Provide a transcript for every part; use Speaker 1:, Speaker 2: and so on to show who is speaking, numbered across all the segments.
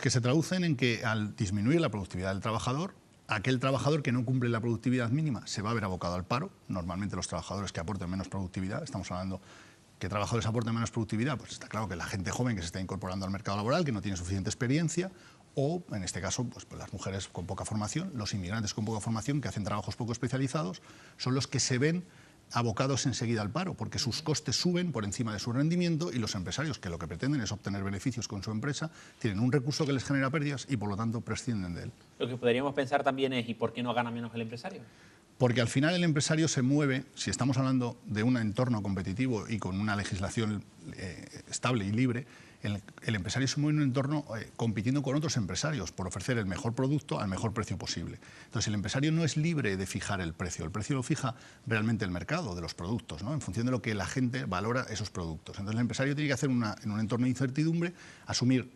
Speaker 1: Que se traducen en que al disminuir la productividad del trabajador, aquel trabajador que no cumple la productividad mínima se va a ver abocado al paro. Normalmente los trabajadores que aporten menos productividad, estamos hablando que trabajadores aporten menos productividad, pues está claro que la gente joven que se está incorporando al mercado laboral, que no tiene suficiente experiencia, o en este caso pues las mujeres con poca formación, los inmigrantes con poca formación que hacen trabajos poco especializados, son los que se ven abocados enseguida al paro, porque sus costes suben por encima de su rendimiento y los empresarios, que lo que pretenden es obtener beneficios con su empresa, tienen un recurso que les genera pérdidas y por lo tanto prescinden de él.
Speaker 2: Lo que podríamos pensar también es, ¿y por qué no gana menos el empresario?
Speaker 1: Porque al final el empresario se mueve, si estamos hablando de un entorno competitivo y con una legislación estable y libre, el empresario se mueve en un entorno compitiendo con otros empresarios por ofrecer el mejor producto al mejor precio posible. Entonces el empresario no es libre de fijar el precio lo fija realmente el mercado de los productos, ¿no? En función de lo que la gente valora esos productos. Entonces el empresario tiene que hacer en un entorno de incertidumbre, asumir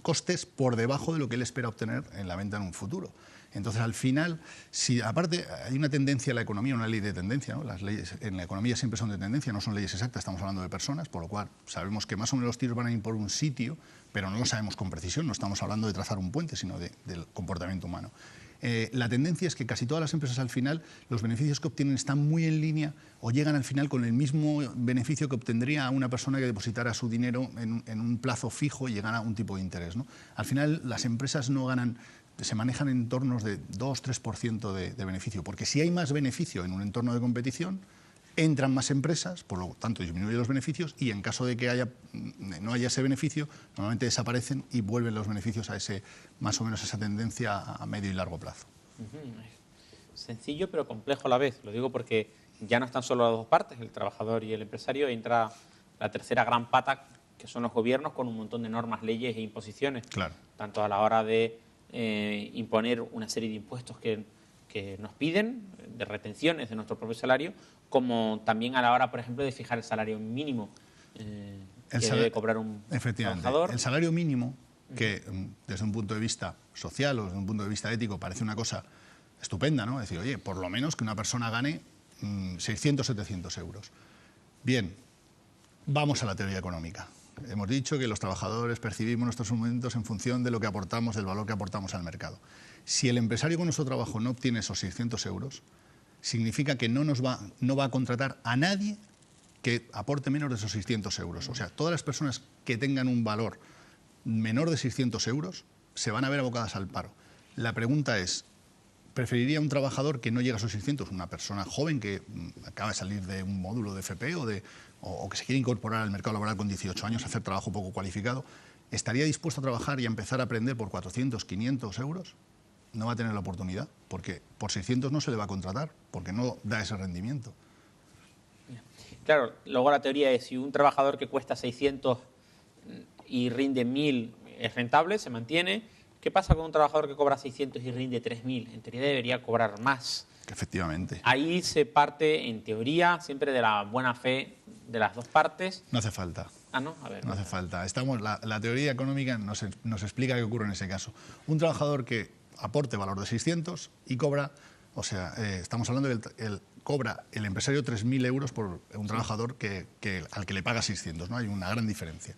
Speaker 1: costes por debajo de lo que él espera obtener en la venta en un futuro. Entonces, al final, si aparte hay una tendencia en la economía, una ley de tendencia, ¿no? Las leyes en la economía siempre son de tendencia, no son leyes exactas, estamos hablando de personas, por lo cual sabemos que más o menos los tiros van a ir por un sitio, pero no lo sabemos con precisión, no estamos hablando de trazar un puente, sino del comportamiento humano. La tendencia es que casi todas las empresas al final, los beneficios que obtienen están muy en línea o llegan al final con el mismo beneficio que obtendría una persona que depositara su dinero en un plazo fijo y llegara a un tipo de interés, ¿no? Al final, las empresas no ganan, se manejan en entornos de 2-3% de beneficio, porque si hay más beneficio en un entorno de competición, entran más empresas, por lo tanto disminuyen los beneficios y en caso de que no haya ese beneficio, normalmente desaparecen y vuelven los beneficios a más o menos esa tendencia a medio y largo plazo.
Speaker 2: Sencillo pero complejo a la vez, lo digo porque ya no están solo las dos partes, el trabajador y el empresario, entra la tercera gran pata, que son los gobiernos con un montón de normas, leyes e imposiciones,
Speaker 1: claro,
Speaker 2: tanto a la hora de imponer una serie de impuestos que nos piden, de retenciones de nuestro propio salario, como también a la hora, por ejemplo, de fijar el salario mínimo que debe cobrar un trabajador.
Speaker 1: El salario mínimo, que desde un punto de vista social o desde un punto de vista ético parece una cosa estupenda, ¿no? Decir, oye, por lo menos que una persona gane 600, 700 euros. Bien, vamos a la teoría económica. Hemos dicho que los trabajadores percibimos nuestros aumentos en función de lo que aportamos, del valor que aportamos al mercado. Si el empresario con nuestro trabajo no obtiene esos 600 euros, significa que no va a contratar a nadie que aporte menos de esos 600 euros. O sea, todas las personas que tengan un valor menor de 600 euros se van a ver abocadas al paro. La pregunta es, ¿preferiría un trabajador que no llega a esos 600, una persona joven que acaba de salir de un módulo de FP o que se quiere incorporar al mercado laboral con 18 años, hacer trabajo poco cualificado, ¿estaría dispuesto a trabajar y a empezar a aprender por 400, 500 euros? No va a tener la oportunidad, porque por 600 no se le va a contratar, porque no da ese rendimiento.
Speaker 2: Claro, luego la teoría es, si un trabajador que cuesta 600 y rinde 1.000 es rentable, se mantiene. ¿Qué pasa con un trabajador que cobra 600 y rinde 3.000? En teoría debería cobrar más.
Speaker 1: Efectivamente.
Speaker 2: Ahí se parte, en teoría, siempre de la buena fe de las dos partes.
Speaker 1: No hace falta.
Speaker 2: Ah, ¿no? A ver.
Speaker 1: No hace falta. La teoría económica nos explica qué ocurre en ese caso. Un trabajador que aporte valor de 600 y cobra, o sea, estamos hablando de que cobra el empresario 3.000 euros por un trabajador al que le paga 600, ¿no? Hay una gran diferencia.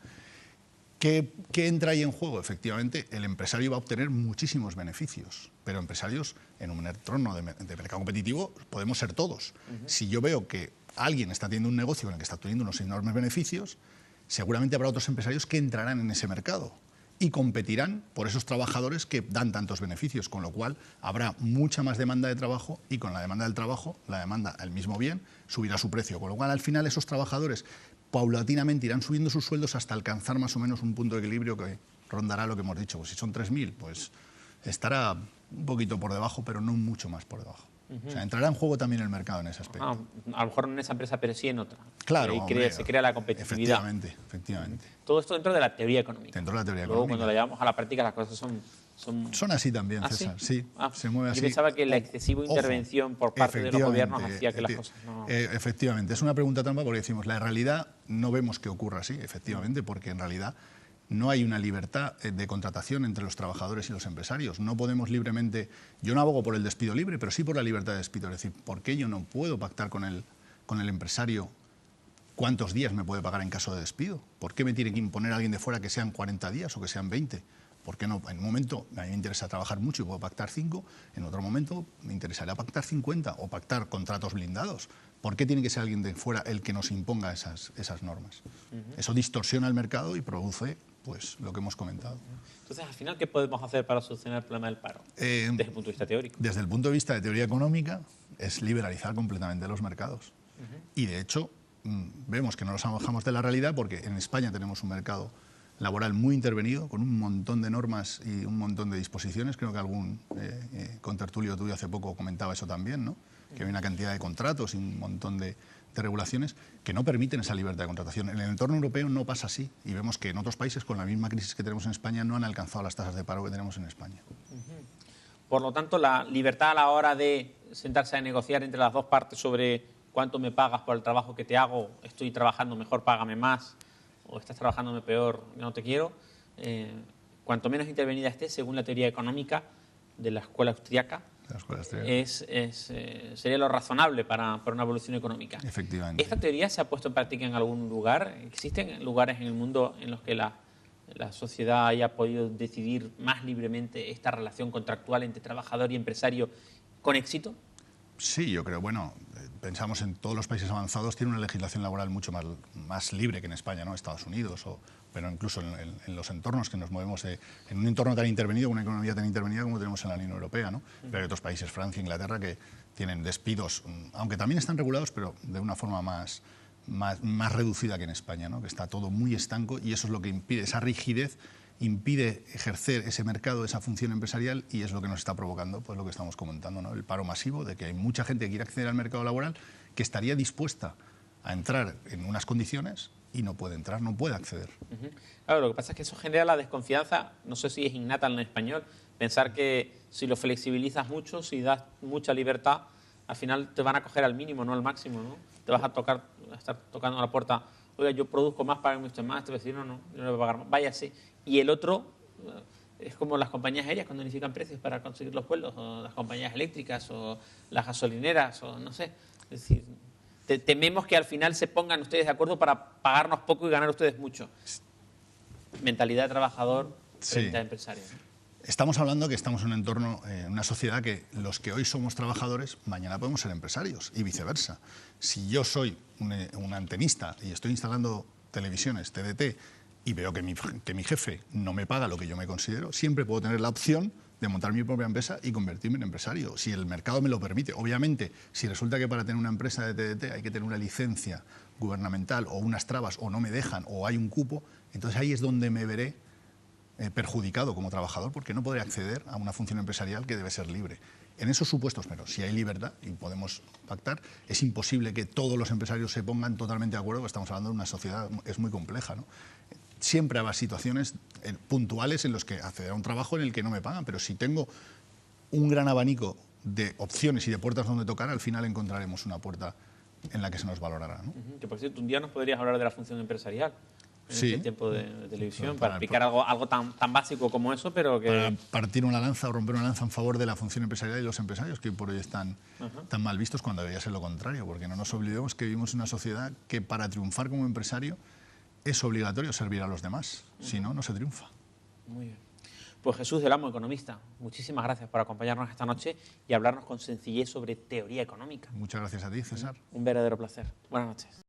Speaker 1: ¿Qué entra ahí en juego? Efectivamente, el empresario va a obtener muchísimos beneficios, pero empresarios en un entorno de mercado competitivo podemos ser todos. Si yo veo que alguien está teniendo un negocio con el que está obteniendo unos enormes beneficios, seguramente habrá otros empresarios que entrarán en ese mercado y competirán por esos trabajadores que dan tantos beneficios, con lo cual habrá mucha más demanda de trabajo y con la demanda del trabajo, la demanda al mismo bien, subirá su precio, con lo cual al final esos trabajadores paulatinamente irán subiendo sus sueldos hasta alcanzar más o menos un punto de equilibrio que rondará lo que hemos dicho. Pues si son 3.000, pues estará un poquito por debajo, pero no mucho más por debajo. O sea, entrará en juego también el mercado en ese aspecto.
Speaker 2: A lo mejor no en esa empresa, pero sí en otra.
Speaker 1: Claro,
Speaker 2: se crea la competitividad.
Speaker 1: Efectivamente.
Speaker 2: Todo esto dentro de la teoría económica.
Speaker 1: Dentro de la teoría
Speaker 2: Luego,
Speaker 1: económica.
Speaker 2: cuando la llevamos a la práctica, las cosas son
Speaker 1: así también, César.
Speaker 2: ¿sí?
Speaker 1: Sí, se mueve así.
Speaker 2: Yo pensaba que la excesiva intervención por parte de los gobiernos hacía que las cosas no...
Speaker 1: Efectivamente, es una pregunta trampa porque decimos, la realidad no vemos que ocurra así, efectivamente, porque en realidad no hay una libertad de contratación entre los trabajadores y los empresarios. No podemos libremente... Yo no abogo por el despido libre, pero sí por la libertad de despido. Es decir, ¿por qué yo no puedo pactar con el empresario cuántos días me puede pagar en caso de despido? ¿Por qué me tiene que imponer a alguien de fuera que sean 40 días o que sean 20? ¿Por qué no? En un momento a mí me interesa trabajar mucho y puedo pactar 5, en otro momento me interesaría pactar 50 o pactar contratos blindados. ¿Por qué tiene que ser alguien de fuera el que nos imponga esas normas? Eso distorsiona el mercado y produce pues lo que hemos comentado.
Speaker 2: Entonces, al final, ¿qué podemos hacer para solucionar el problema del paro? Desde el punto de vista teórico.
Speaker 1: Desde el punto de vista de teoría económica, es liberalizar completamente los mercados. Y de hecho, vemos que no nos alejamos de la realidad porque en España tenemos un mercado laboral muy intervenido, con un montón de normas y un montón de disposiciones. Creo que algún contertulio tuyo hace poco comentaba eso también, ¿no? Que hay una cantidad de contratos y un montón de regulaciones que no permiten esa libertad de contratación. En el entorno europeo no pasa así y vemos que en otros países con la misma crisis que tenemos en España no han alcanzado las tasas de paro que tenemos en España.
Speaker 2: Por lo tanto, la libertad a la hora de sentarse a negociar entre las dos partes sobre cuánto me pagas por el trabajo que te hago, estoy trabajando mejor, págame más, o estás trabajándome peor, no te quiero, cuanto menos intervenida esté, según la teoría económica de la escuela austriaca, sería lo razonable para una evolución económica.
Speaker 1: Efectivamente.
Speaker 2: ¿Esta teoría se ha puesto en práctica en algún lugar? ¿Existen lugares en el mundo en los que la sociedad haya podido decidir más libremente esta relación contractual entre trabajador y empresario con éxito?
Speaker 1: Sí, yo creo, bueno, pensamos en todos los países avanzados, tienen una legislación laboral mucho más libre que en España, ¿no? Estados Unidos, pero incluso en los entornos que nos movemos, en un entorno tan intervenido, una economía tan intervenida como tenemos en la Unión Europea, ¿no? Pero hay otros países, Francia, Inglaterra, que tienen despidos, aunque también están regulados, pero de una forma más reducida que en España, ¿no? Que está todo muy estanco y eso es lo que impide, esa rigidez impide ejercer ese mercado, esa función empresarial y es lo que nos está provocando pues lo que estamos comentando, ¿no? El paro masivo, de que hay mucha gente que quiere acceder al mercado laboral que estaría dispuesta a entrar en unas condiciones y no puede entrar, no puede acceder.
Speaker 2: Claro, lo que pasa es que eso genera la desconfianza, no sé si es innata en el español, pensar que si lo flexibilizas mucho, si das mucha libertad, al final te van a coger al mínimo, no al máximo, ¿no? Te vas a estar tocando a la puerta, oiga, yo produzco más, págame usted más, este vecino no, yo no voy a pagar más, váyase. Y el otro es como las compañías aéreas cuando unifican precios para conseguir los vuelos, o las compañías eléctricas, o las gasolineras, o no sé. Es decir, tememos que al final se pongan ustedes de acuerdo para pagarnos poco y ganar ustedes mucho. Mentalidad de trabajador frente a empresario.
Speaker 1: Estamos hablando que estamos en un entorno, en una sociedad que los que hoy somos trabajadores, mañana podemos ser empresarios y viceversa. Si yo soy un antenista y estoy instalando televisiones, TDT, y veo que mi jefe no me paga lo que yo me considero, siempre puedo tener la opción de montar mi propia empresa y convertirme en empresario, si el mercado me lo permite. Obviamente, si resulta que para tener una empresa de TDT hay que tener una licencia gubernamental o unas trabas o no me dejan o hay un cupo, entonces ahí es donde me veré perjudicado como trabajador porque no podré acceder a una función empresarial que debe ser libre. En esos supuestos, pero si hay libertad y podemos pactar, es imposible que todos los empresarios se pongan totalmente de acuerdo, porque estamos hablando de una sociedad, es muy compleja, ¿no? Siempre habrá situaciones puntuales en las que acceder a un trabajo en el que no me pagan, pero si tengo un gran abanico de opciones y de puertas donde tocar, al final encontraremos una puerta en la que se nos valorará, ¿no?
Speaker 2: Que por cierto, un día nos podrías hablar de la función empresarial en este tiempo de televisión, para explicar algo tan básico como eso, pero que...
Speaker 1: Para partir una lanza o romper una lanza en favor de la función empresarial y los empresarios, que por hoy están tan mal vistos cuando debería ser lo contrario, porque no nos olvidemos que vivimos en una sociedad que para triunfar como empresario es obligatorio servir a los demás, si no, no se triunfa.
Speaker 2: Muy bien. Pues Jesús del Amo, economista, muchísimas gracias por acompañarnos esta noche y hablarnos con sencillez sobre teoría económica.
Speaker 1: Muchas gracias a ti, César.
Speaker 2: Un verdadero placer. Buenas noches.